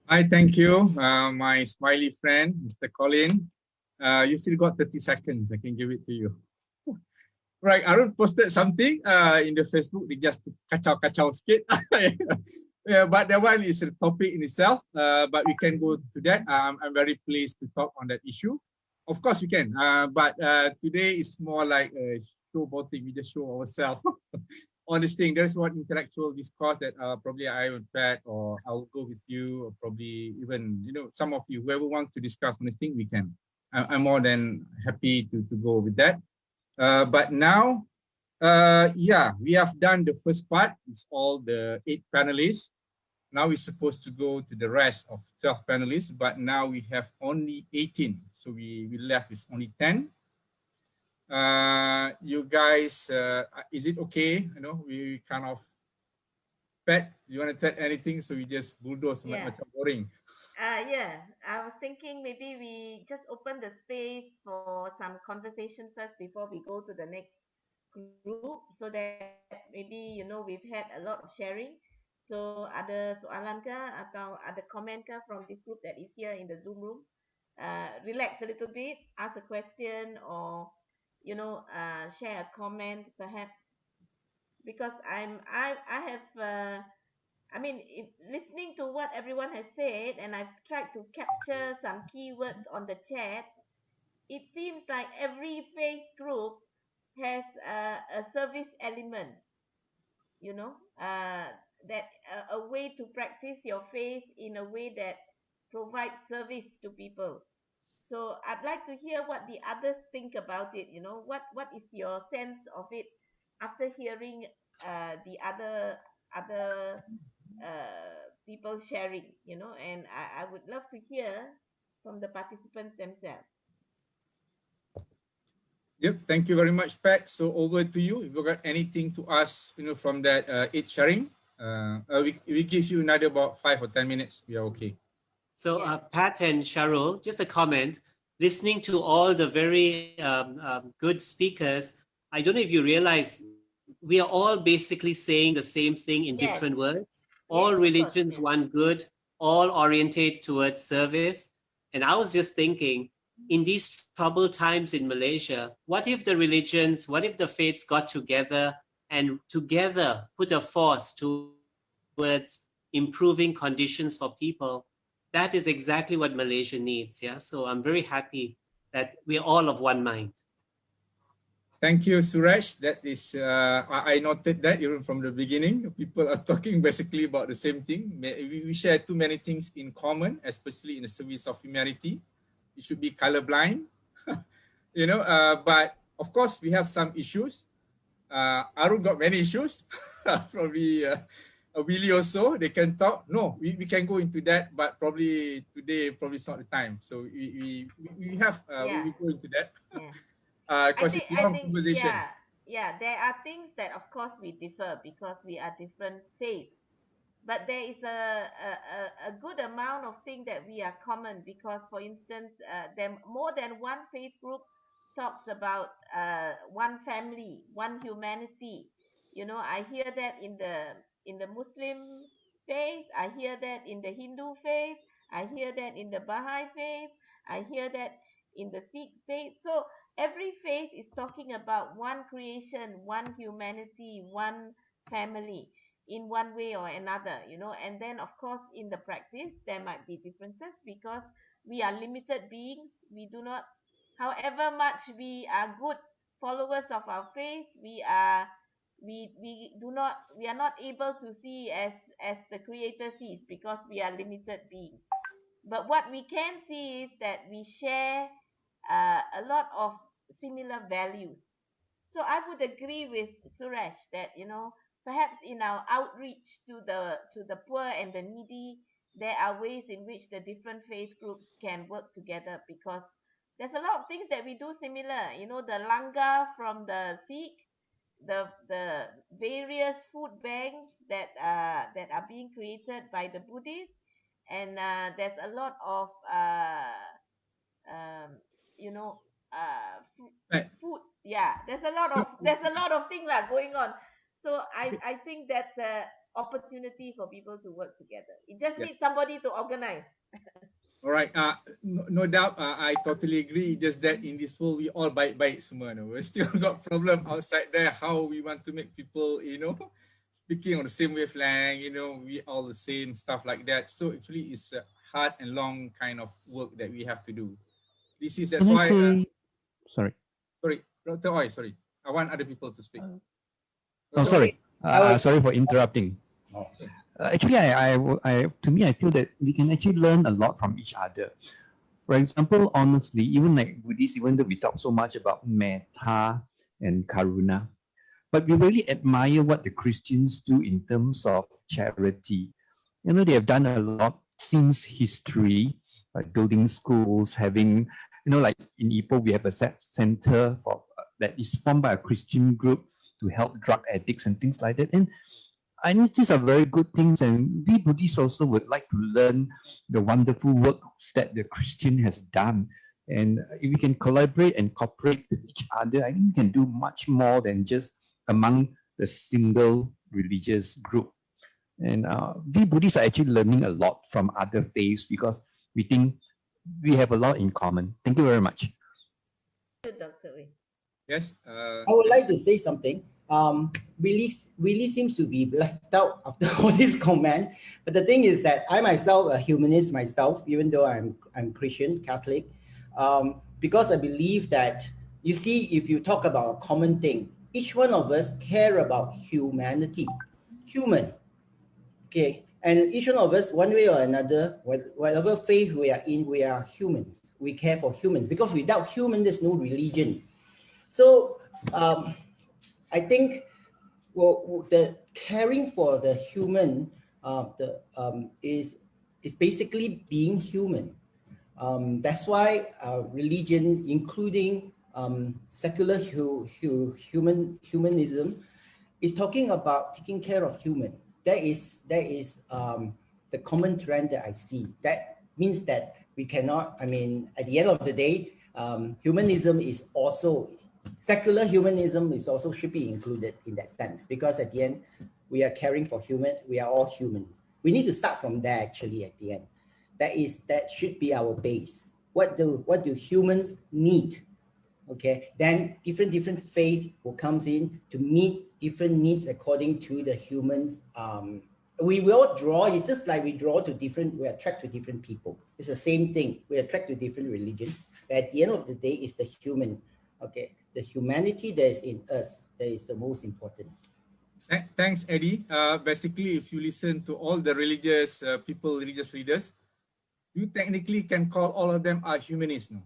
Hi, thank you, my smiley friend, Mr. Colin. You still got 30 seconds. I can give it to you. Right, Arun posted something in the Facebook. They just kacau-kacau sikit. Yeah, but that one is a topic in itself. But we can go to that. I'm very pleased to talk on that issue. Of course, we can. But today is more like a showboating. We just show ourselves on this thing. There's one intellectual discourse that probably I would bet, or I'll go with you, or probably even some of you, whoever wants to discuss on this thing, we can. I'm more than happy to go with that. But now, yeah, we have done the first part. It's all the 8 panelists. Now we're supposed to go to the rest of 12 panelists, but now we have only 18. So we left with only 10. You guys, is it okay? We kind of pet. You want to tell anything? So we just bulldoze like boring. Yeah, I was thinking maybe we just open the space for some conversation first before we go to the next group, so that maybe we've had a lot of sharing. So ada soalan ke atau ada komen ke from this group that is here in the Zoom room? Relax a little bit, ask a question, or share a comment perhaps, because I have I mean, listening to what everyone has said, and I've tried to capture some keywords on the chat, it seems like every faith group has a service element, you know, that a way to practice your faith in a way that provides service to people. So I'd like to hear what the others think about it. What is your sense of it after hearing the other people sharing, and I would love to hear from the participants themselves. Yep, thank you very much, Pat. So over to you. If you got anything to ask, from that 8 sharing, we give you another about 5 or 10 minutes. We are okay. So Pat and Sharul, just a comment. Listening to all the very good speakers, I don't know if you realize we are all basically saying the same thing in different words. All religions want good, all orientate towards service. And I was just thinking, in these troubled times in Malaysia, what if the religions, what if the faiths got together and together put a force towards improving conditions for people? That is exactly what Malaysia needs. Yeah. So I'm very happy that we're all of one mind. Thank you, Suresh. That is, I noted that even from the beginning. People are talking basically about the same thing. We share too many things in common, especially in the service of humanity. We should be colorblind, but of course we have some issues. Arun got many issues. Probably Willie also, they can talk. No, we can go into that, but probably today probably is not the time. So we have we go into that. Because it's long conversation. There are things that of course we differ because we are different faiths, but there is a good amount of things that we are common, because for instance, there more than one faith group talks about one family, one humanity. I hear that in the Muslim faith, I hear that in the Hindu faith, I hear that in the Baha'i faith, I hear that in the Sikh faith. So every faith is talking about one creation, one humanity, one family in one way or another, and then of course in the practice there might be differences because we are limited beings. We do not, however much we are good followers of our faith, we are not able to see as the creator sees, because we are limited beings. But what we can see is that we share a lot of similar values. So I would agree with Suresh that perhaps in our outreach to the poor and the needy, there are ways in which the different faith groups can work together, because there's a lot of things that we do similar. The langa from the Sikh, the various food banks that are being created by the Buddhists, and there's a lot of um, you know food. Yeah, there's a lot of things going on. So I think that opportunity for people to work together. It just needs somebody to organize. All right. No doubt. I totally agree. Just that in this world, we all baik-baik semua. No? We still got problem outside there. How we want to make people, speaking on the same wavelength. We all the same, stuff like that. So actually, it's a hard and long kind of work that we have to do. That's why. Sorry, Dr. Oi. Sorry, I want other people to speak. Sorry. Sorry for interrupting. Actually, to me, I feel that we can actually learn a lot from each other. For example, honestly, even like Buddhists, even though we talk so much about metta and karuna, but we really admire what the Christians do in terms of charity. They have done a lot since history, like building schools, having, like in Ipoh, we have a center that is formed by a Christian group to help drug addicts and things like that. And I think these are very good things, and we Buddhists also would like to learn the wonderful work that the Christian has done. And if we can collaborate and cooperate with each other, I think we can do much more than just among the single religious group. And we Buddhists are actually learning a lot from other faiths because we think we have a lot in common. Thank you very much. Dr. Wei. Yes. I would like to say something. Willie seems to be left out after all this comment. But the thing is that I myself, a humanist myself, even though I'm Christian, Catholic, because I believe that, you see, if you talk about a common thing, each one of us care about humanity, human, okay? And each one of us, one way or another, whatever faith we are in, we are humans. We care for humans, because without human, there's no religion. So, I think the caring for the human is basically being human. That's why religions, including secular humanism, is talking about taking care of human. That is the common trend that I see. That means that we cannot. I mean, at the end of the day, humanism is also. Secular humanism is also should be included in that sense, because at the end, we are caring for human. We are all humans. We need to start from there actually. At the end, that should be our base. What do humans need? Okay, then different faith will comes in to meet different needs according to the humans. We will draw. It's just like we attract to different people. It's the same thing. We attract to different religion. But at the end of the day, it's the human. Okay, the humanity that is in us that is the most important. Thanks, Eddie. Basically, if you listen to all the religious people, religious leaders, you technically can call all of them are humanists. No?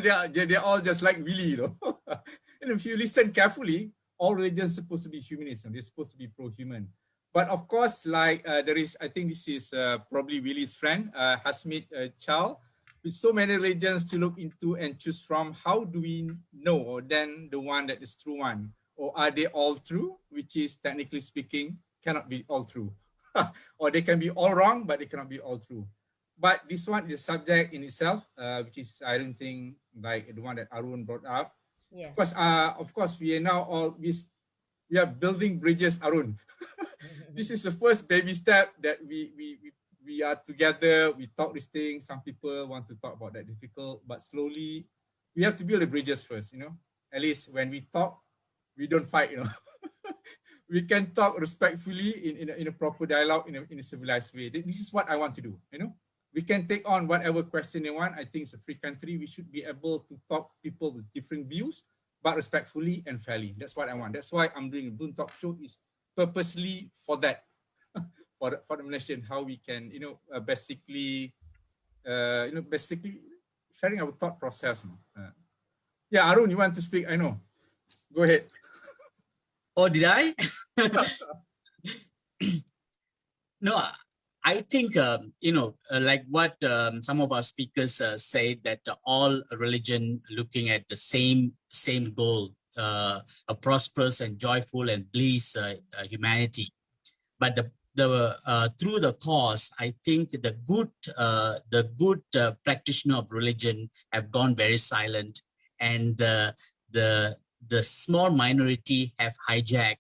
They're all just like Willie. And if you listen carefully, all religions are supposed to be humanist. They're supposed to be pro-human. But of course, like there is, I think this is probably Willie's friend, Hasmit Chow. With so many religions to look into and choose from, how do we know then the one that is true one? Or are they all true? Which is, technically speaking, cannot be all true. Or they can be all wrong, but they cannot be all true. But this one is a subject in itself, which is, I don't think, like the one that Arun brought up. Yeah. Of course, we are now all, we are building bridges, Arun. This is the first baby step that we are together, we talk these things. Some people want to talk about that difficult, but slowly we have to build the bridges first, At least when we talk, we don't fight, We can talk respectfully in a proper dialogue, in a civilized way. This is what I want to do, We can take on whatever question they want. I think it's a free country. We should be able to talk people with different views, but respectfully and fairly. That's what I want. That's why I'm doing a Boon Talk show, is purposely for that. For the Malaysian, how we can, basically sharing our thought process. Yeah, Arun, you want to speak? I know. Go ahead. Oh, did I? No, I think, like what some of our speakers say, that all religion looking at the same goal, a prosperous and joyful and bliss humanity. But through the course, I think the good practitioner of religion have gone very silent, and the small minority have hijacked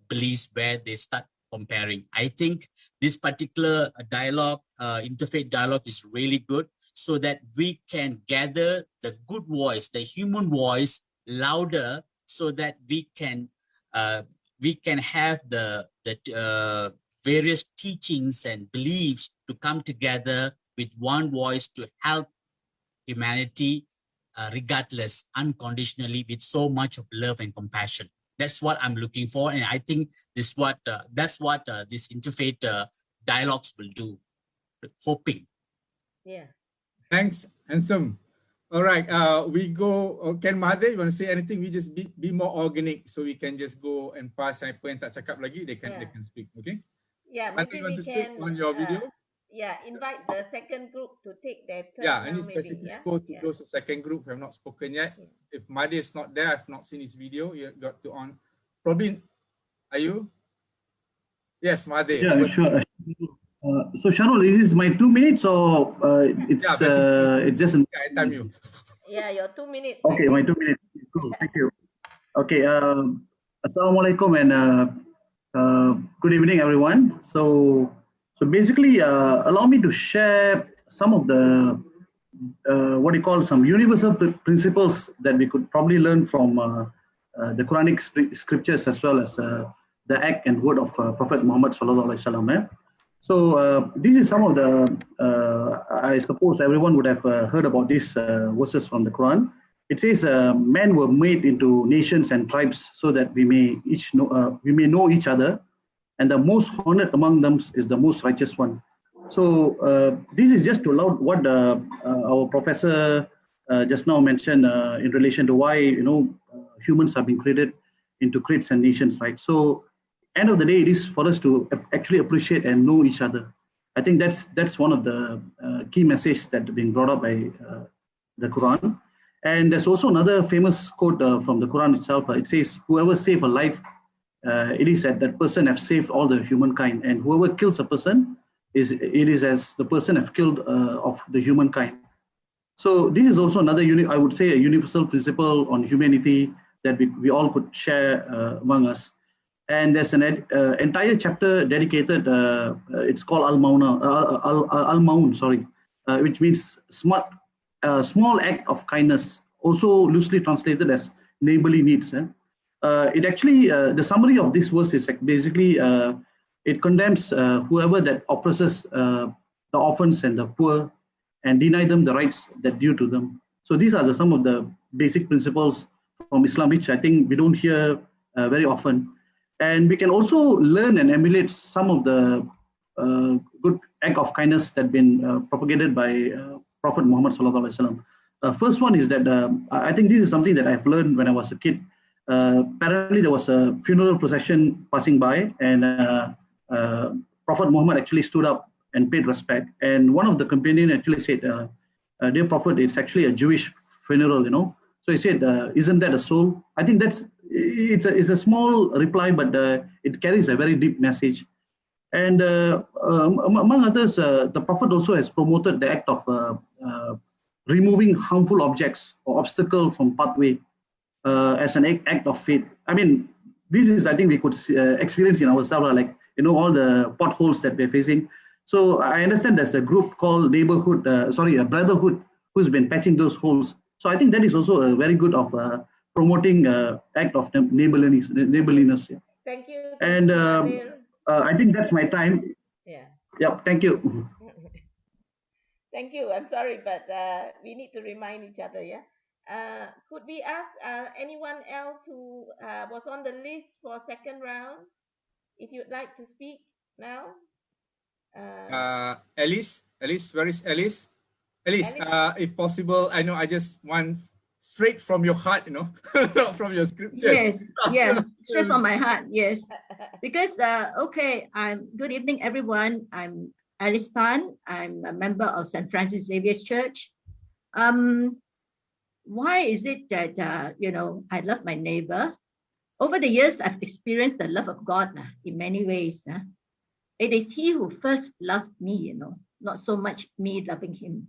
beliefs where they start comparing. I think this particular dialogue, interfaith dialogue, is really good, so that we can gather the good voice, the human voice, louder, so that we can have the various teachings and beliefs to come together with one voice to help humanity, regardless, unconditionally, with so much of love and compassion. That's what I'm looking for, and I think that's what this interfaith dialogues will do. Hoping. Yeah. Thanks, handsome. All right, we go. Ken Mahathir, you want to say anything? We just be more organic, so we can just go and pass. Siapa yang tak cakap lagi, they can speak. Okay. Yeah, maybe we can. On your video. Yeah, invite the second group to take their turn. Yeah, now, any specific code to those second group who have not spoken yet. Yeah. If Mahathir is not there, I've not seen his video. You got to on. Probably, are you? Yes, Mahathir. Yeah, sure. So Sharul, is this my 2 minutes or it's just I time you. Yeah, your 2 minutes. Okay, my 2 minutes. Cool, thank you. Okay, Assalamualaikum and good evening, everyone. So basically, allow me to share some of the what you call some universal principles that we could probably learn from the Quranic scriptures, as well as the act and word of Prophet Muhammad sallallahu alaihi wasallam. So this is some of the, I suppose everyone would have heard about these verses from the Quran. It says, men were made into nations and tribes so that we may know each other, and the most honored among them is the most righteous one. So this is just to allow what our professor just now mentioned in relation to why humans have been created into creeds and nations, right? So end of the day, it is for us to actually appreciate and know each other. I think that's one of the key messages that are being brought up by the Quran. And there's also another famous quote from the Quran itself. It says, whoever saves a life, it is that person have saved all the humankind. And whoever kills a person, it is as the person have killed of the humankind. So this is also another, I would say, a universal principle on humanity that we all could share among us. And there's an entire chapter dedicated, it's called Al-Maun, sorry, which means small act of kindness, also loosely translated as neighborly needs. It actually, the summary of this verse is basically, it condemns whoever that oppresses the orphans and the poor and deny them the rights that due to them. So these are some of the basic principles from Islam, which I think we don't hear very often. And we can also learn and emulate some of the good act of kindness that have been propagated by Prophet Muhammad sallallahu alaihi wasallam. First one is that I think this is something that I've learned when I was a kid. Apparently, there was a funeral procession passing by, and Prophet Muhammad actually stood up and paid respect. And one of the companions actually said, "Dear Prophet, it's actually a Jewish funeral, So he said, "Isn't that a soul?" I think it's a small reply, but it carries a very deep message. And among others, the Prophet also has promoted the act of removing harmful objects or obstacles from pathway as an act of faith. I mean, this is, I think, we could experience in ourselves, like, all the potholes that we're facing. So I understand there's a group called a brotherhood, who's been patching those holes. So I think that is also a very good of promoting act of neighborliness. Yeah. Thank you. And I think that's my time. Yeah. Yeah. Thank you. Thank you. I'm sorry, but we need to remind each other. Yeah. Could we ask anyone else who was on the list for second round, if you'd like to speak now? Alice, where is Alice? Alice, if possible, I know I just want straight from your heart, not from your scriptures. Yes, straight from my heart, yes. Because, okay, good evening, everyone. I'm Alice Tan. I'm a member of St. Francis Xavier's Church. Why is it that, I love my neighbor? Over the years, I've experienced the love of God in many ways. It is He who first loved me, not so much me loving Him.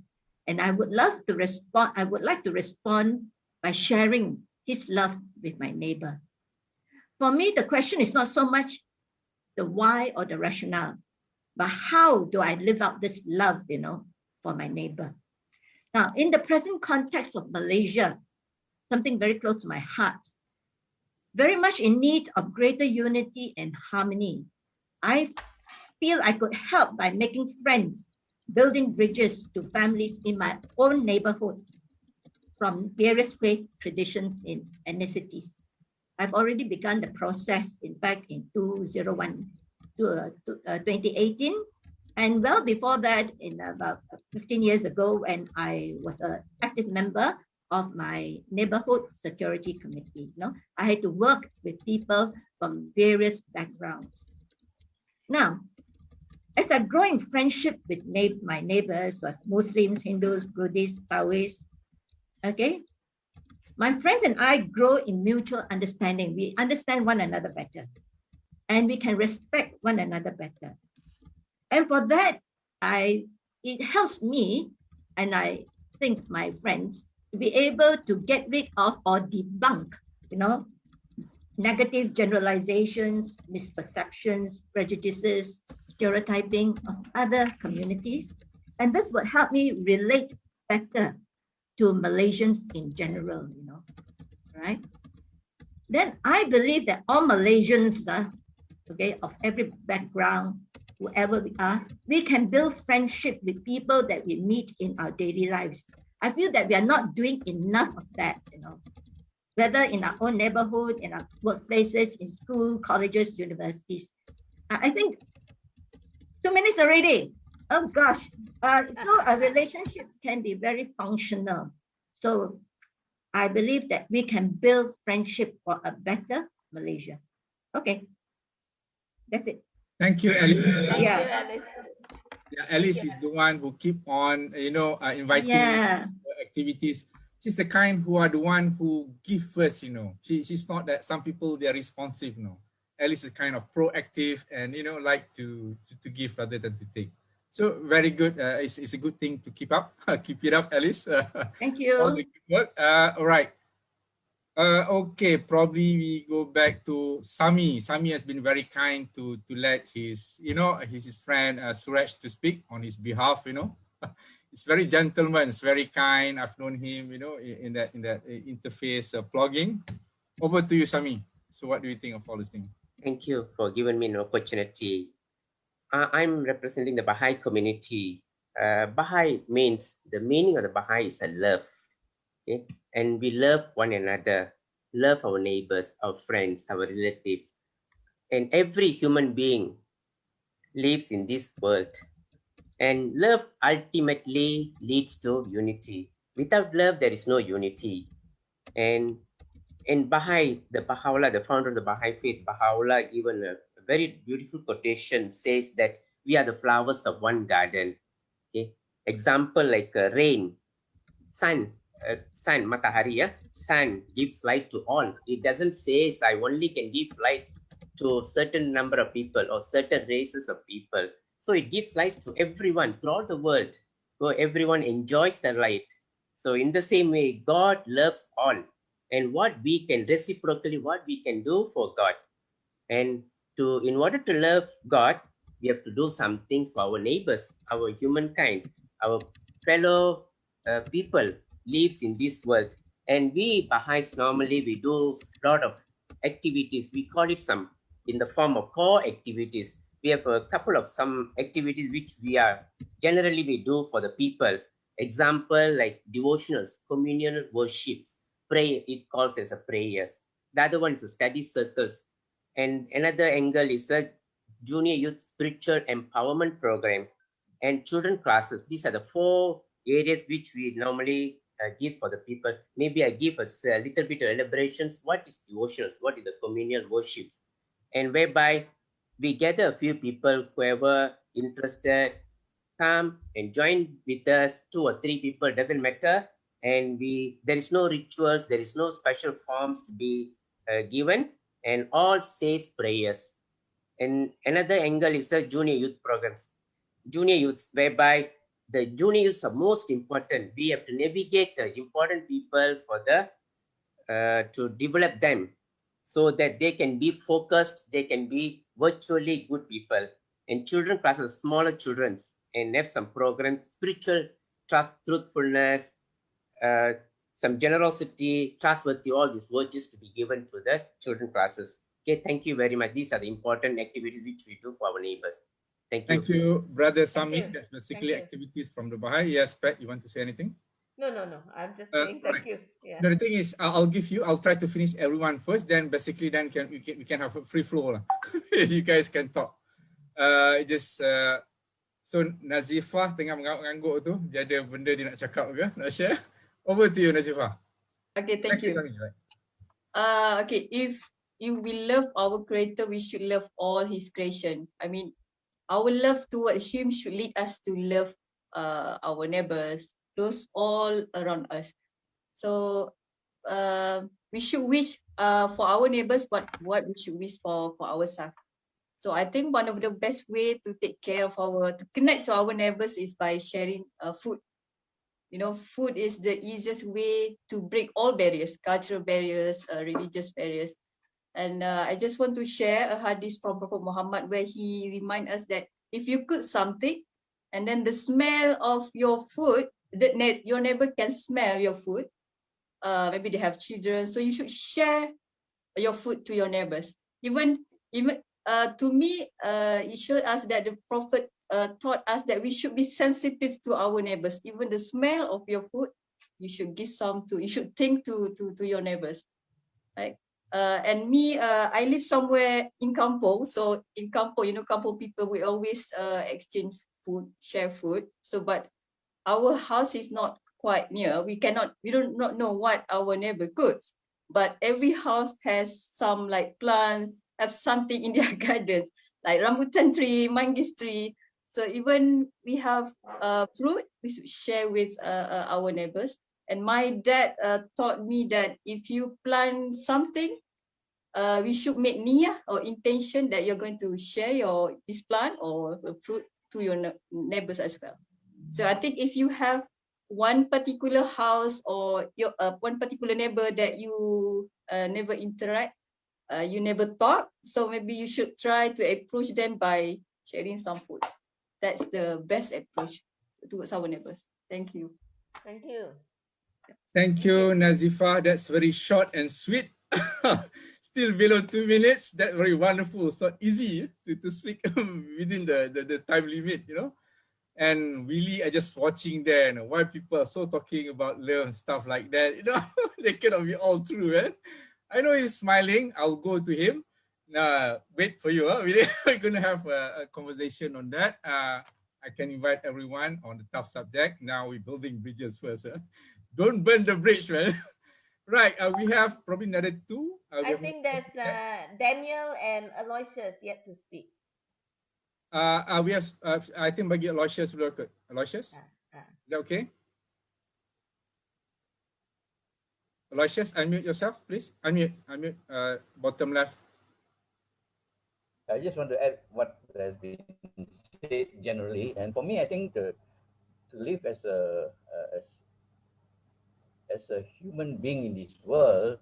And I would like to respond by sharing His love with my neighbor. For me, the question is not so much the why or the rationale, but how do I live out this love, for my neighbor? Now, in the present context of Malaysia, something very close to my heart, very much in need of greater unity and harmony, I feel I could help by making friends, building bridges to families in my own neighborhood from various faith traditions and ethnicities. I've already begun the process, in fact, in 2018. And well before that, in about 15 years ago, when I was an active member of my neighborhood security committee, I had to work with people from various backgrounds. Now, as I grow in friendship with my neighbors, was Muslims, Hindus, Buddhists, Taoists, okay, my friends and I grow in mutual understanding. We understand one another better, and we can respect one another better. And for that, it helps me, and I think my friends, to be able to get rid of or debunk, negative generalizations, misperceptions, prejudices, stereotyping of other communities. And this would help me relate better to Malaysians in general, right? Then I believe that all Malaysians, of every background, whoever we are, we can build friendship with people that we meet in our daily lives. I feel that we are not doing enough of that, whether in our own neighborhood, in our workplaces, in school, colleges, universities. I think 2 minutes already. Oh gosh. So our relationships can be very functional. So I believe that we can build friendship for a better Malaysia. Okay. That's it. Thank you, Alice. Yeah. Yeah, Alice is the one who keep on, inviting activities. She's the kind who are the one who give first, She's not that some people, they're responsive, Alice is kind of proactive and, like to give rather than to take. So very good. It's a good thing to keep up. Keep it up, Alice. Thank you. All the good work. All right. Okay, probably we go back to Sami. Sami has been very kind to let his friend SURESH to speak on his behalf. It's very gentleman. It's very kind. I've known him, in that interface blogging. Over to you, Sami. So, what do you think of all this thing? Thank you for giving me an opportunity. I'm representing the Baha'i community. Baha'i means, the meaning of the Baha'i is a love. Okay? And we love one another, love our neighbors, our friends, our relatives. And every human being lives in this world. And love ultimately leads to unity. Without love, there is no unity. And in Baha'i, the Baha'u'llah, the founder of the Baha'i faith, Baha'u'llah, given a very beautiful quotation, says that we are the flowers of one garden. Okay? Example like rain, sun, matahari, sun gives light to all. It doesn't say I only can give light to a certain number of people or certain races of people. So it gives light to everyone throughout the world. So everyone enjoys the light. So in the same way, God loves all. And what we can reciprocally, what we can do for God. And in order to love God, we have to do something for our neighbors, our humankind, our fellow people lives in this world. And we Baha'is, normally we do a lot of activities. We call it some in the form of core activities. We have a couple of some activities which we do for the people. Example like devotionals, communal worships, pray, it calls as a prayers. The other one is a study circles. And another angle is a junior youth spiritual empowerment program and children classes. These are the 4 areas which we normally give for the people. Maybe I give us a little bit of elaborations. What is devotionals? What is the communal worships? And whereby we gather a few people, whoever interested, come and join with us, 2 or 3 people, doesn't matter. And there is no rituals, there is no special forms to be given, and all says prayers. And another angle is the junior youth programs. Junior youths, whereby the junior youths are most important. We have to navigate the important people for to develop them so that they can be focused, they can be virtually good people, and children classes, smaller children's, and have some program, spiritual truthfulness, some generosity, trustworthy, all these virtues to be given to the children classes. Okay, thank you very much. These are the important activities which we do for our neighbors. Thank you. Thank you, Brother Sami. you. That's basically Thank you. activities from the Baha'i. Yes, Pat, you want to say anything? No. I'm just saying thank right. you. Yeah. No, the thing is, I'll try to finish everyone first. Then basically, we can have a free flow lah. You guys can talk. So Nazifah tengah mengangguk tu, dia ada benda dia nak cakap ke? Nak share? Over to you, Nazifah. Okay, thank you. Sami, right? Okay, if we love our Creator, we should love all His creation. I mean, our love toward Him should lead us to love our neighbors, those all around us. So we should wish for our neighbors what we should wish for ourselves. So I think one of the best way to take care of to connect to our neighbors is by sharing food. You know, food is the easiest way to break all barriers, cultural barriers, religious barriers. And I just want to share a hadith from Prophet Muhammad where he reminds us that if you cook something and then the smell of your food, your neighbor can smell your food. Maybe they have children, so you should share your food to your neighbors. Even to me, it showed us that the Prophet taught us that we should be sensitive to our neighbors. Even the smell of your food, you should give some to. You should think to your neighbors, right? And me, I live somewhere in kampung. So in kampung, you know, kampung people, we always exchange food, share food. So, but our house is not quite near. We do not know what our neighbor cooks. But every house has some like plants, have something in their gardens, like rambutan tree, manggis tree. So even we have fruit, we should share with our neighbors. And my dad taught me that if you plant something, we should make niyyah or intention that you're going to share this plant or fruit to your neighbors as well. So I think if you have one particular house or your one particular neighbor that you never interact, you never talk, so maybe you should try to approach them by sharing some food. That's the best approach towards our neighbors. Thank you. Thank you. Thank you, Nazifah. That's very short and sweet. Still below 2 minutes. That's very wonderful. So easy to speak within the time limit, you know. And really, I just watching there, you know, why people are so talking about love and stuff like that. You know, they cannot be all true, man. I know he's smiling. I'll go to him. Wait for you. We're going to have a conversation on that. I can invite everyone on the tough subject. Now we're building bridges first. Don't burn the bridge, man. Right. We have probably another two. I think there's Daniel and Aloysius yet to speak. We have, I think bagi Aloysius dulu kot. Aloysius? Is that okay? Aloysius, unmute yourself, please. Unmute, bottom left. I just want to add what has been said generally. And for me, I think to live as a human being in this world,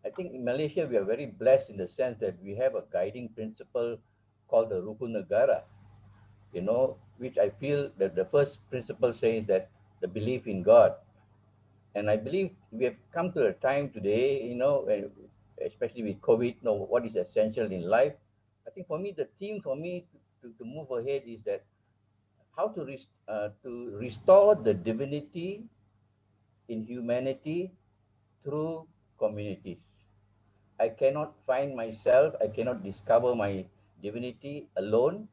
I think in Malaysia, we are very blessed in the sense that we have a guiding principle called the Rukun Negara, you know, which I feel that the first principle says that the belief in God. And I believe we have come to a time today, you know, especially with COVID, you know, what is essential in life. I think for me, the theme for me to move ahead is that how to restore the divinity in humanity through communities. I cannot find myself, I cannot discover my divinity alone,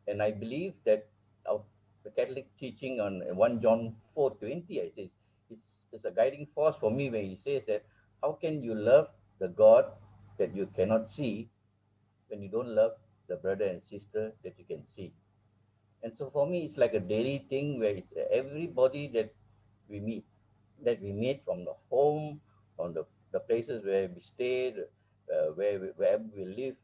and I believe that the Catholic teaching on 1 John 4:20, I say, it's a guiding force for me when he says that how can you love the God that you cannot see when you don't love the brother and sister that you can see. And so for me, it's like a daily thing where it's everybody that we meet from the home, from the places where we stay, wherever we live,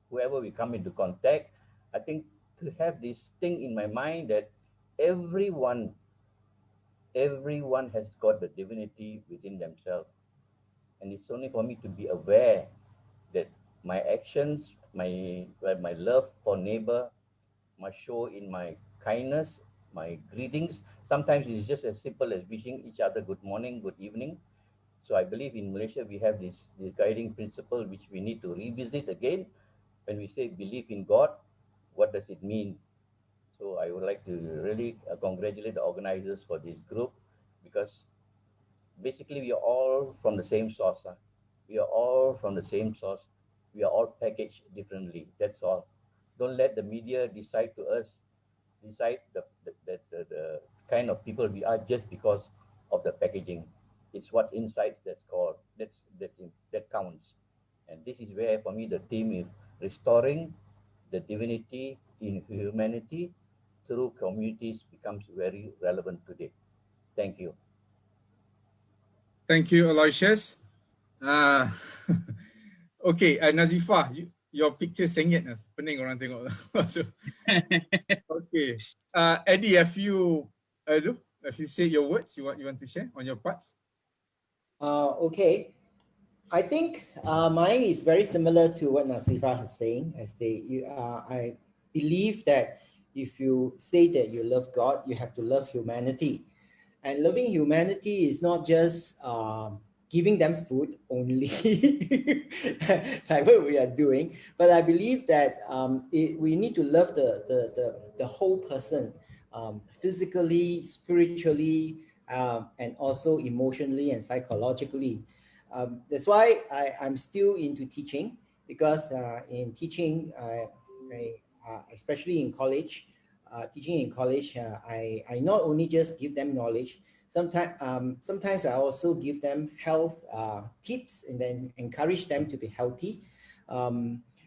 whoever we come into contact. I think to have this thing in my mind that everyone has got the divinity within themselves. And it's only for me to be aware that my actions my love for neighbor must show in my kindness, my greetings. Sometimes it's just as simple as wishing each other good morning, good evening. So I believe in Malaysia we have this guiding principle which we need to revisit again. When we say believe in God, what does it mean? So I would like to really congratulate the organizers for this group, because basically we are all from the same source. We are all from the same source. We are all packaged differently. That's all. Don't let the media decide the kind of people we are just because of the packaging. It's what inside that's called. That counts. And this is where, for me, the theme is restoring the divinity in humanity through communities becomes very relevant today. Thank you. Thank you, Aloysius. Okay, Nazifah, your picture sengit nas. Pening orang tengok. Okay. Eddie, have you said your words you want to share on your parts? Okay. I think mine is very similar to what Nazifah is saying. I believe that if you say that you love God, you have to love humanity. And loving humanity is not just giving them food only, like what we are doing, but I believe that we need to love the whole person, physically, spiritually, and also emotionally and psychologically. That's why I'm still into teaching, because in teaching, especially in college, teaching in college, I not only just give them knowledge, sometimes I also give them health tips and then encourage them to be healthy.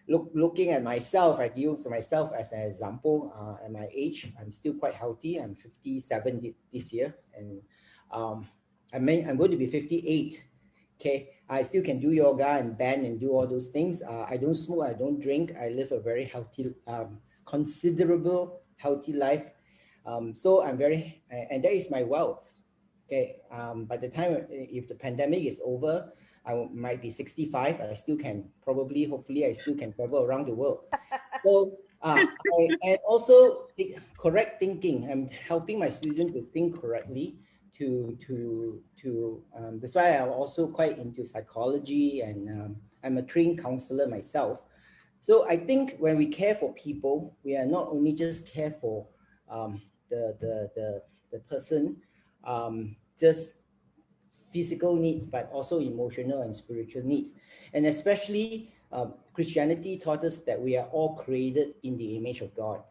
Looking at myself, I use myself as an example. At my age, I'm still quite healthy. I'm 57 this year, and I'm going to be 58. Okay, I still can do yoga and bend and do all those things. I don't smoke, I don't drink. I live a very healthy, considerable healthy life. So I'm very, and that is my wealth. Okay, by the time, if the pandemic is over, I might be 65. I still can probably, hopefully, I still can travel around the world. So, and also correct thinking. I'm helping my students to think correctly. That's why I'm also quite into psychology, and I'm a trained counselor myself. So I think when we care for people, we are not only just care for the person, just physical needs, but also emotional and spiritual needs. And especially Christianity taught us that we are all created in the image of God.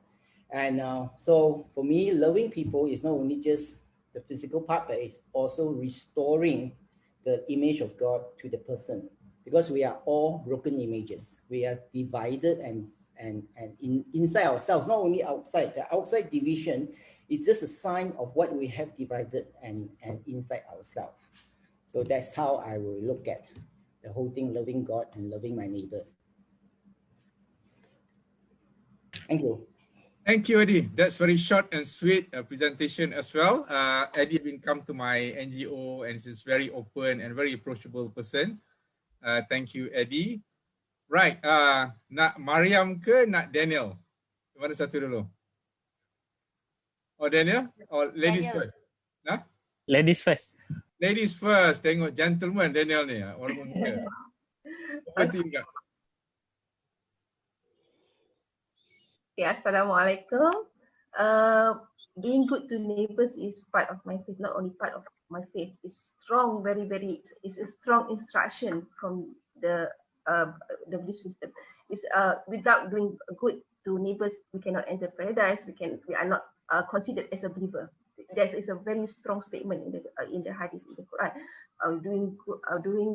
And so for me, loving people is not only just the physical part, but it's also restoring the image of God to the person, because we are all broken images. We are divided and inside ourselves, not only outside. The outside division is just a sign of what we have divided and inside ourselves. So that's how I will look at the whole thing, loving God and loving my neighbors. Thank you. Thank you, Eddie. That's very short and sweet presentation as well. Eddie has been come to my NGO and is very open and very approachable person. Thank you, Eddie. Right, nak Mariam ke nak Daniel? Mana satu dulu? Oh, Daniel? Or ladies Daniel. first? Nah? Ladies first. Ladies first. Tengok gentleman Daniel ni. Orang muda. Over to you, Kak. Okay, Assalamualaikum. Being good to neighbors is part of my faith, not only part of my faith. It's strong, it's a strong instruction from the belief system. It's without doing good to neighbors, we cannot enter paradise. We are not considered as a believer. That is a very strong statement in the hadith in the Quran. Doing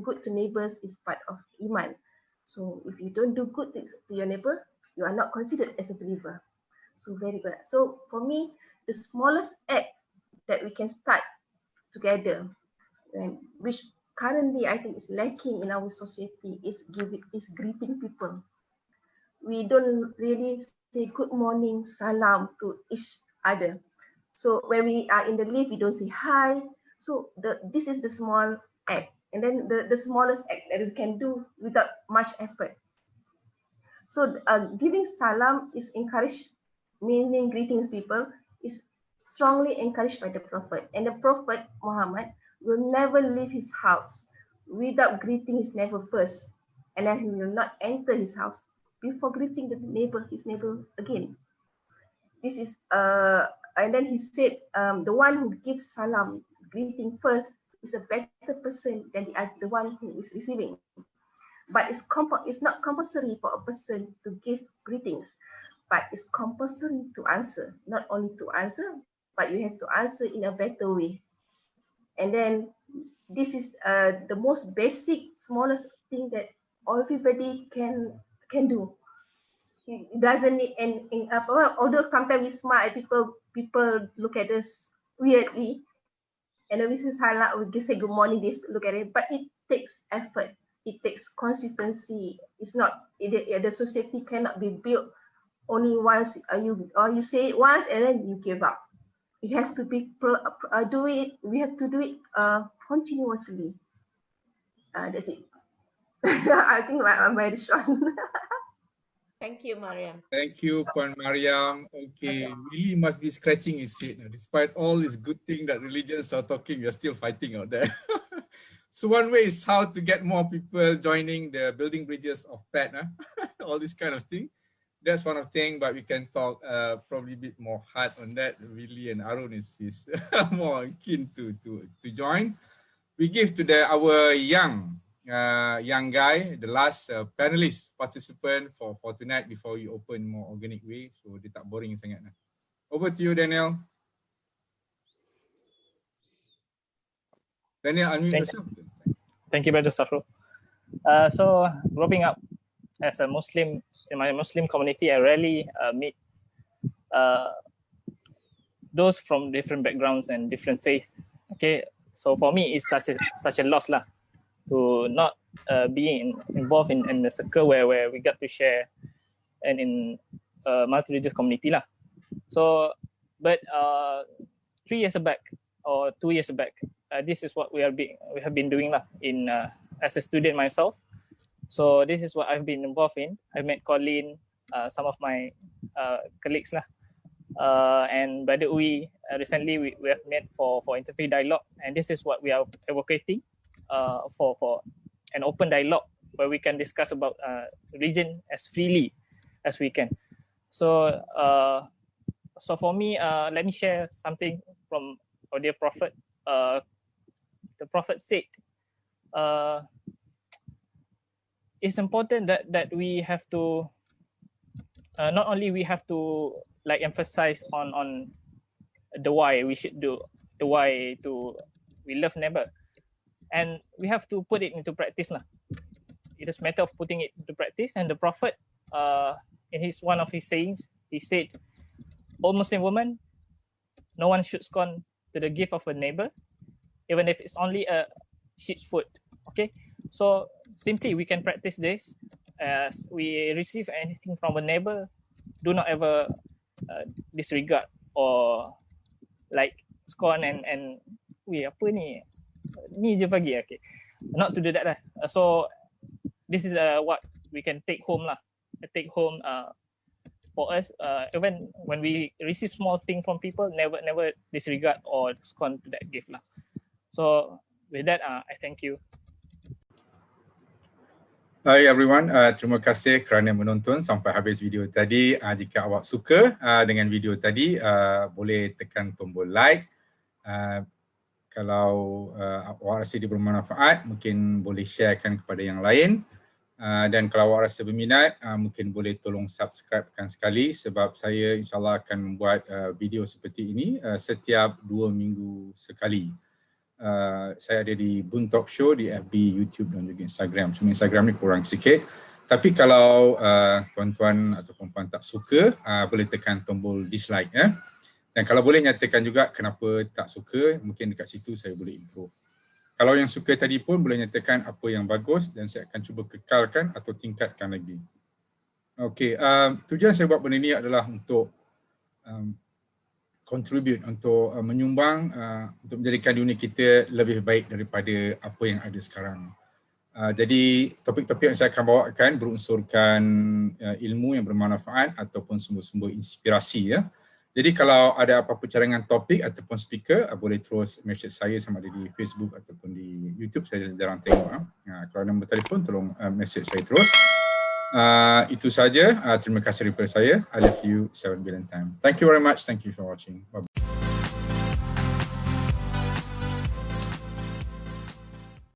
good to neighbors is part of iman. So if you don't do good things to your neighbor, you are not considered as a believer. So very good. So for me, the smallest act that we can start together, which currently I think is lacking in our society, is greeting people. We don't really say good morning, salam to each other. So when we are in the lift, we don't say hi. So this is the small act. And then the smallest act that we can do without much effort. So giving salam is encouraged, meaning greetings people, is strongly encouraged by the Prophet. And the Prophet Muhammad will never leave his house without greeting his neighbor first. And then he will not enter his house before greeting his neighbor again. This is and then he said, the one who gives salam, greeting first, is a better person than the one who is receiving. But it's not compulsory for a person to give greetings, but it's compulsory to answer. Not only to answer, but you have to answer in a better way. And then this is the most basic, smallest thing that everybody can do. It doesn't need although sometimes we smile, people look at us weirdly, and then we say salam, we say good morning, they look at it, but it takes effort, it takes consistency. It's not the society cannot be built only once. You say it once and then you give up. It has to be we have to do it continuously. That's it. I think I'm very short. Thank you, Mariam. Thank you, Puan Mariam. Okay, Willie must be scratching his head now. Despite all these good things that religions are talking, we are still fighting out there. So one way is how to get more people joining the building bridges of PET, all this kind of thing. That's one of the things, but we can talk probably a bit more hard on that. Willie and Arun is more keen to join. We give to our young guy, the last panelist participant for tonight before we open more organic way. So dia tak boring sangat. Over to you, Daniel. Daniel, unmute yourself. Thank you, Brother Safro. So growing up as a Muslim, in my Muslim community, I rarely meet those from different backgrounds and different faith. Okay, so for me, it's such a loss lah, to not being involved in a circle where we got to share and in a multi-religious community lah. So, but 3 years back or 2 years back, this is what we have been doing lah in as a student myself. So this is what I've been involved in. I met Colin, some of my colleagues lah, and Brother Uwi. Recently we have met for interfaith dialogue, and this is what we are advocating for an open dialogue where we can discuss about religion as freely as we can. So so for me, let me share something from our dear Prophet. The Prophet said, it's important that we have to not only we have to like emphasize on the why we should do, the why to we love neighbor, and we have to put it into practice lah. It is a matter of putting it into practice. And the Prophet, in one of his sayings, he said, "O Muslim woman, no one should scorn to the gift of a neighbor, even if it's only a sheep's foot." Okay, so simply we can practice this. As we receive anything from a neighbor, do not ever disregard or like scorn and we apa ni je bagi. Okay, not to do that lah. So this is what we can take home lah. Take home for us, even when we receive small thing from people, never disregard or scorn to that gift lah. So with that, I thank you. Hi everyone, terima kasih kerana menonton sampai habis video tadi. Jika awak suka dengan video tadi, boleh tekan tombol like. Kalau awak rasa dia bermanfaat, mungkin boleh sharekan kepada yang lain. Dan kalau awak rasa berminat, mungkin boleh tolong subscribekan sekali, sebab saya insyaAllah akan membuat video seperti ini setiap 2 minggu sekali. Saya ada di Boon Talk Show di FB, YouTube dan juga Instagram. Cuma Instagram ni kurang sikit. Tapi kalau tuan-tuan atau perempuan tak suka, boleh tekan tombol dislike ya. Dan kalau boleh nyatakan juga kenapa tak suka, mungkin dekat situ saya boleh improve. Kalau yang suka tadi pun boleh nyatakan apa yang bagus dan saya akan cuba kekalkan atau tingkatkan lagi. Okey, tujuan saya buat benda ni adalah untuk contribute, untuk menyumbang untuk menjadikan dunia kita lebih baik daripada apa yang ada sekarang. Jadi topik-topik yang saya akan bawakan berunsurkan ilmu yang bermanfaat ataupun sumber-sumber inspirasi ya. Jadi kalau ada apa-apa cadangan topik ataupun speaker, boleh terus message saya sama ada di Facebook ataupun di YouTube, saya jarang tengok. Kalau nombor telefon tolong message saya terus. Itu saja. Terima kasih daripada saya. I love you 7 billion times. Thank you very much. Thank you for watching. Bye.